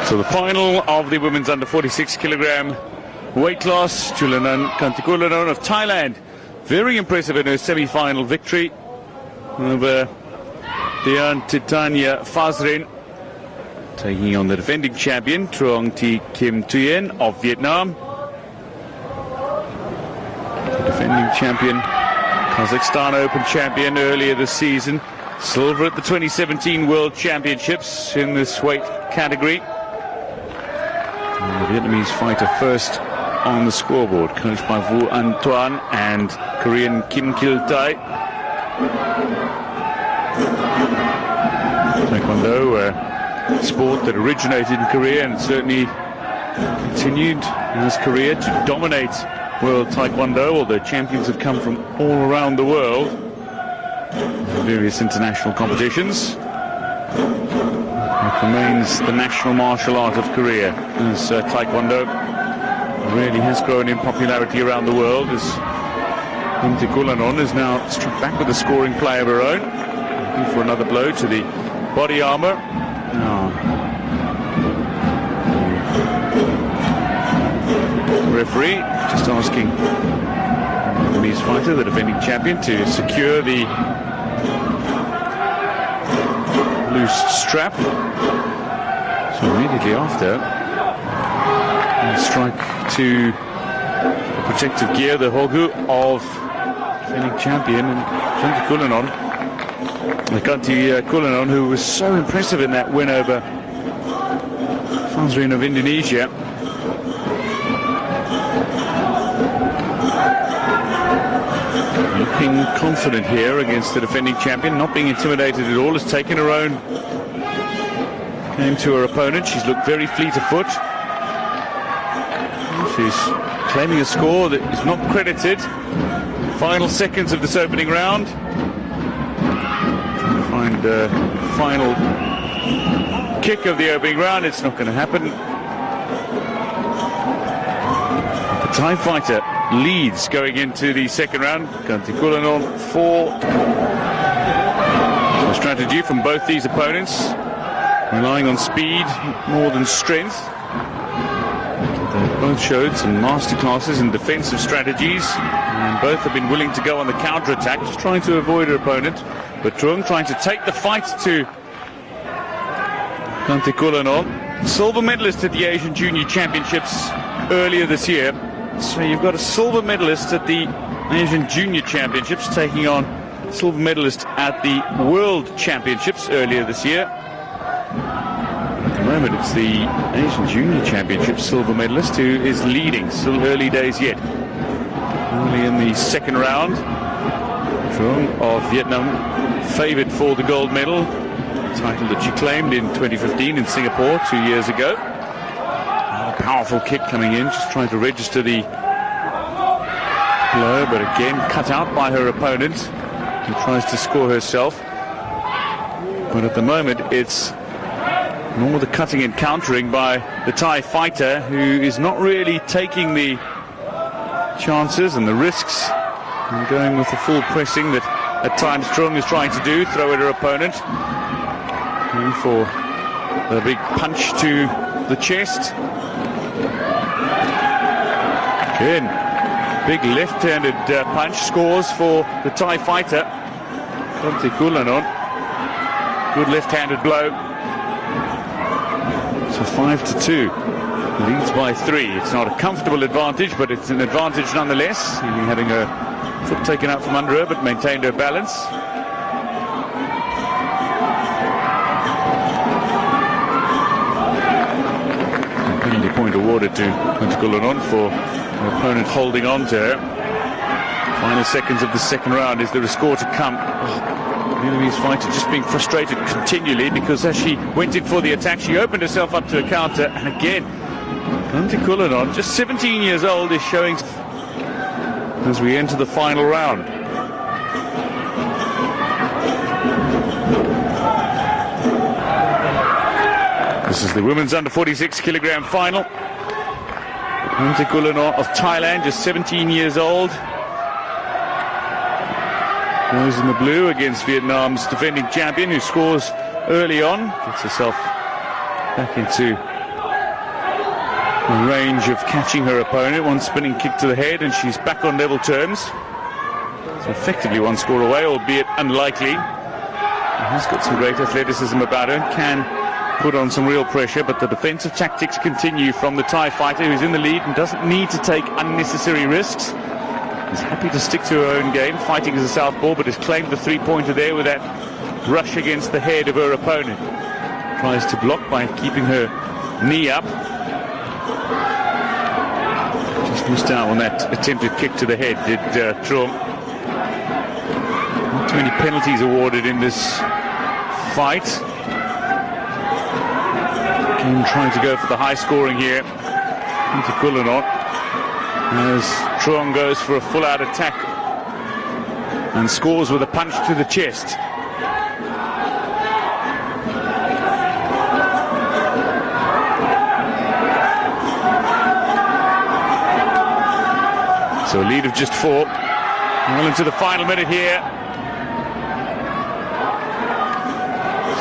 So the final of the women's under 46 kilogram weight class, Taekwondo THAILAND of Thailand. Very impressive in her semi-final victory over Dian Titania Phasrin, taking on the defending champion Truong Thi Kim Thuyen of Vietnam. The defending champion, Kazakhstan Open champion earlier this season, silver at the 2017 World Championships in this weight category. And the Vietnamese fighter first on the scoreboard, coached by Vu An Tuan and Korean Kim Kil Tai. Taekwondo, a sport that originated in Korea and certainly continued in his career to dominate world Taekwondo, although champions have come from all around the world in various international competitions. It remains the national martial art of Korea, as Taekwondo really has grown in popularity around the world, as Taekwondo has now struck back with a scoring play of her own, looking for another blow to the body armour. The referee just asking the Vietnamese fighter, the defending champion, to secure the loose strap. So immediately after, strike to the protective gear, the Hogu of defending champion and Taekwondo, who was so impressive in that win over Phasrin of Indonesia. Looking confident here against the defending champion, not being intimidated at all, has taken her own game to her opponent. She's looked very fleet of foot. She's claiming a score that is not credited. Final seconds of this opening round. Find the final kick of the opening round. It's not going to happen. The Thai fighter leads going into the second round. Taekwondo for a strategy from both these opponents, relying on speed more than strength. They both showed some masterclasses in defensive strategies, and both have been willing to go on the counter-attack, just trying to avoid her opponent. But Truong trying to take the fight to Taekwondo, silver medalist at the Asian Junior Championships earlier this year. So you've got a silver medalist at the Asian Junior Championships taking on silver medalist at the World Championships earlier this year. At the moment it's the Asian Junior Championships silver medalist who is leading. Still early days yet. Only in the second round. Truong of Vietnam favoured for the gold medal, title that she claimed in 2015 in Singapore 2 years ago. Powerful kick coming in, just trying to register the blow, but again cut out by her opponent, who tries to score herself. But at the moment it's more the cutting and countering by the Thai fighter, who is not really taking the chances and the risks and going with the full pressing that at times Truong is trying to do, throw at her opponent, going for a big punch to the chest. Again, big left-handed punch scores for the Thai fighter. Taekwondo, good left-handed blow. So 5-2, leads by 3. It's not a comfortable advantage, but it's an advantage nonetheless. Having her foot taken out from under her, but maintained her balance. Penalty point awarded to Taekwondo for her opponent holding on to her. Final seconds of the second round. Is there a score to come? The Vietnamese fighter just being frustrated continually, because as she went in for the attack, she opened herself up to a counter, and again, Taekwondo, just 17 years old, is showing as we enter the final round. This is the women's under 46 kilogram final. Taekwondo of Thailand, just 17 years old. Goes in the blue against Vietnam's defending champion, who scores early on, gets herself back into a range of catching her opponent. One spinning kick to the head, and she's back on level terms. So effectively one score away, albeit unlikely. He's got some great athleticism about her, can put on some real pressure, but the defensive tactics continue from the Thai fighter, who's in the lead and doesn't need to take unnecessary risks. Is happy to stick to her own game, fighting as a southpaw, but has claimed the three-pointer there with that rush against the head of her opponent. Tries to block by keeping her knee up. Just missed out on that attempted kick to the head, did Trung. Not too many penalties awarded in this fight. Again, trying to go for the high scoring here into Kullanot, as Trung goes for a full-out attack and scores with a punch to the chest. So a lead of just 4. Well into the final minute here.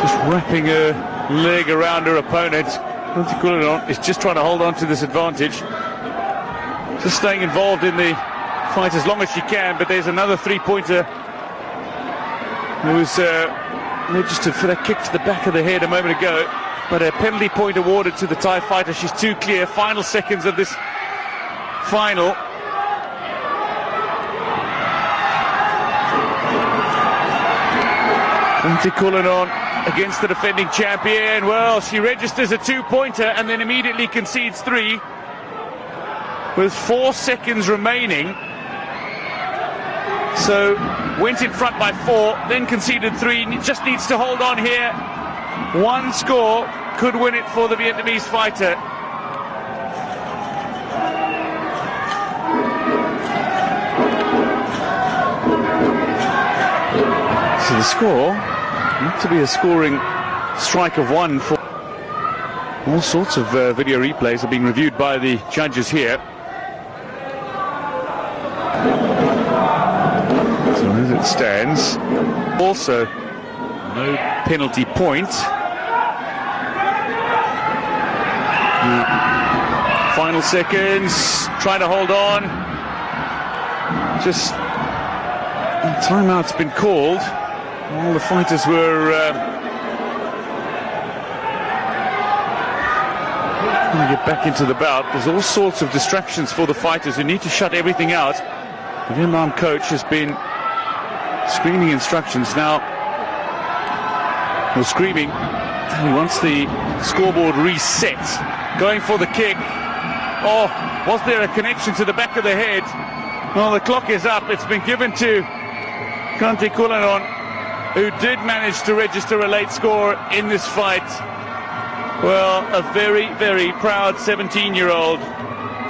Just wrapping her leg around her opponent. Kullanot is just trying to hold on to this advantage. Just staying involved in the fight as long as she can, but there's another three-pointer who was registered for that kick to the back of the head a moment ago, but a penalty point awarded to the Thai fighter. She's too clear. Final seconds of this final. Kullanot against the defending champion. Well, she registers a 2-pointer and then immediately concedes 3 with 4 seconds remaining. So went in front by 4, then conceded 3. Just needs to hold on here. 1 score could win it for the Vietnamese fighter. So the score, not to be a scoring strike of 1 for all sorts of video replays are being reviewed by the judges here. So as it stands, also no penalty point. Final seconds, trying to hold on. Just timeout's been called. All the fighters were trying to get back into the bout. There's all sorts of distractions for the fighters who need to shut everything out. The Vietnam coach has been screaming instructions now. Or screaming. He wants the scoreboard reset. Going for the kick. Oh, was there a connection to the back of the head? Well, the clock is up. It's been given to Kullanot, who did manage to register a late score in this fight. Well, a very, very proud 17-year-old.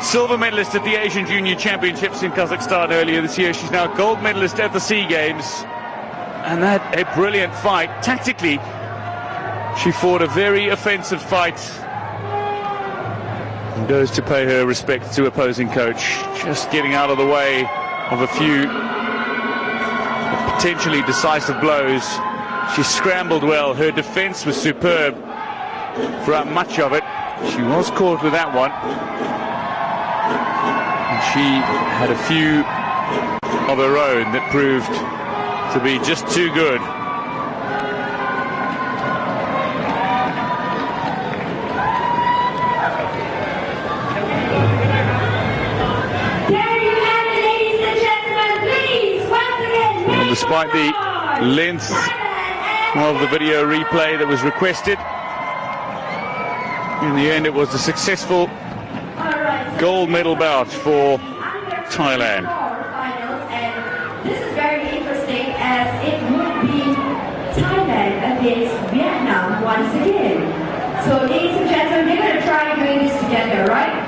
Silver medalist at the Asian Junior Championships in Kazakhstan earlier this year. She's now gold medalist at the SEA Games. And that, a brilliant fight. Tactically, she fought a very offensive fight. And goes to pay her respect to opposing coach. Just getting out of the way of a few potentially decisive blows. She scrambled well. Her defense was superb throughout much of it. She was caught with that one. And she had a few of her own that proved to be just too good. Despite the length of the video replay that was requested, in the end it was a successful gold medal bout for Thailand. This is very interesting, as it would be Thailand against Vietnam once again. So ladies and gentlemen, we're going to try doing this together, right?